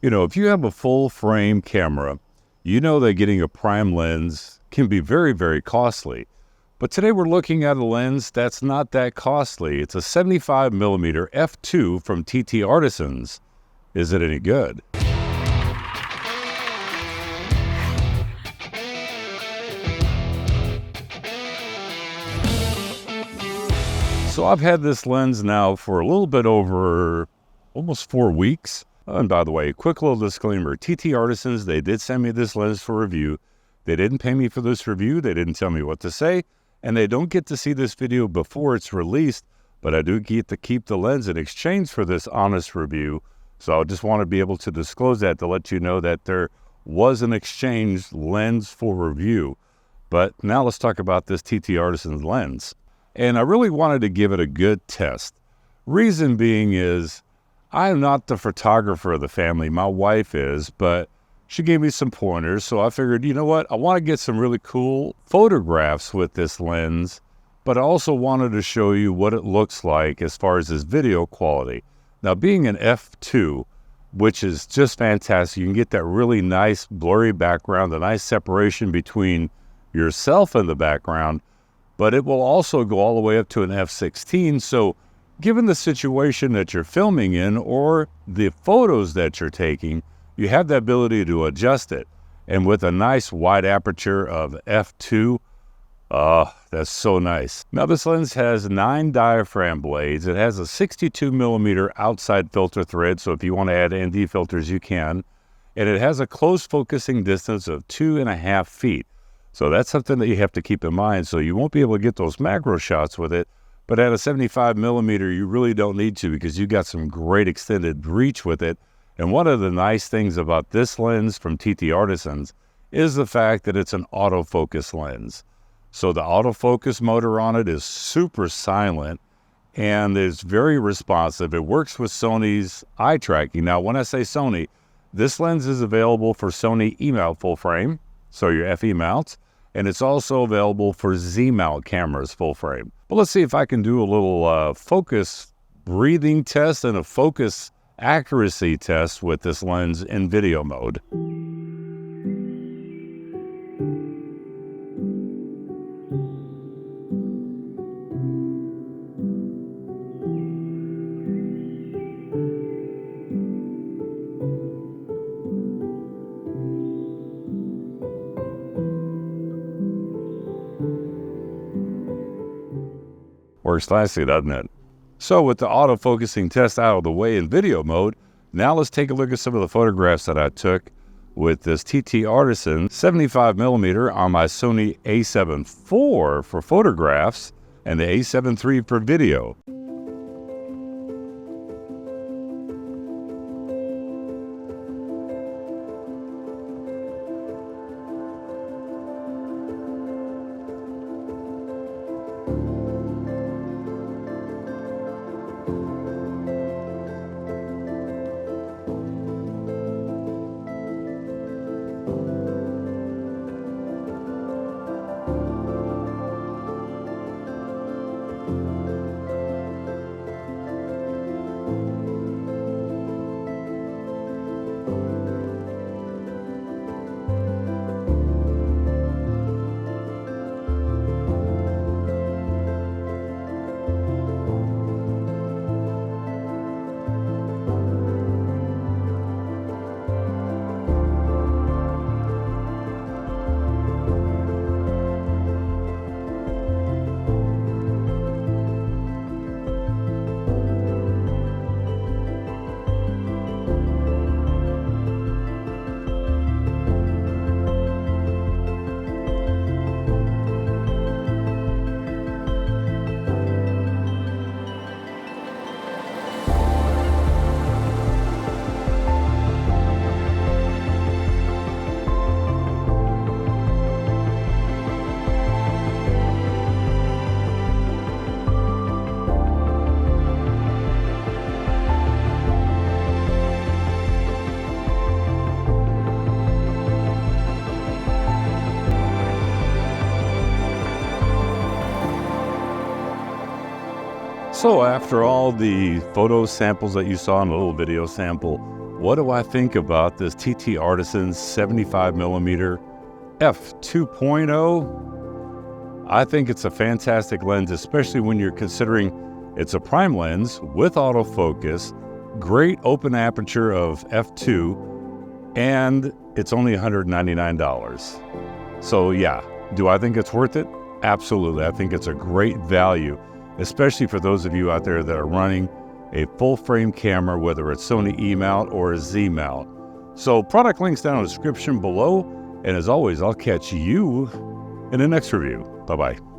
You know, if you have a full frame camera, you know that getting a prime lens can be very, very costly. But today we're looking at a lens that's not that costly. It's a 75mm f2 from TTARTISAN. Is it any good? So I've had this lens now for a little bit over almost 4 weeks. And by the way, quick little disclaimer, TTARTISAN, they did send me this lens for review. They didn't pay me for this review. They didn't tell me what to say. And they don't get to see this video before it's released, but I do get to keep the lens in exchange for this honest review. So I just want to be able to disclose that to let you know that there was an exchange lens for review. But now let's talk about this TTARTISAN lens. And I really wanted to give it a good test. Reason being is, I'm not the photographer of the family, my wife is, but she gave me some pointers, so I figured, you know what, I want to get some really cool photographs with this lens, but I also wanted to show you what it looks like as far as this video quality. Now, being an f2, which is just fantastic, you can get that really nice blurry background, a nice separation between yourself and the background, but it will also go all the way up to an f16, so given the situation that you're filming in or the photos that you're taking, you have the ability to adjust it. And with a nice wide aperture of f2, that's so nice. Now this lens has 9 diaphragm blades. It has a 62mm outside filter thread, so if you want to add ND filters, you can. And it has a close focusing distance of 2.5 feet. So that's something that you have to keep in mind. So you won't be able to get those macro shots with it. But at a 75mm, you really don't need to because you got some great extended reach with it. And one of the nice things about this lens from TTARTISAN is the fact that it's an autofocus lens. So the autofocus motor on it is super silent and is very responsive. It works with Sony's eye tracking. Now, when I say Sony, this lens is available for Sony E-mount full frame, so your FE mounts, and it's also available for Z-mount cameras full frame. But let's see if I can do a little focus breathing test and a focus accuracy test with this lens in video mode. Works nicely, doesn't it? So with the autofocusing test out of the way in video mode, now let's take a look at some of the photographs that I took with this TTARTISAN 75mm on my Sony a7 IV for photographs and the a7 III for video. So after all the photo samples that you saw in a little video sample, what do I think about this TTARTISAN 75mm f2.0? I think it's a fantastic lens, especially when you're considering it's a prime lens with autofocus, great open aperture of f2, and it's only $199. So yeah, do I think it's worth it? Absolutely. I think it's a great value, especially for those of you out there that are running a full frame camera, whether it's Sony E-mount or a Z-mount. So product links down in the description below. And as always, I'll catch you in the next review. Bye-bye.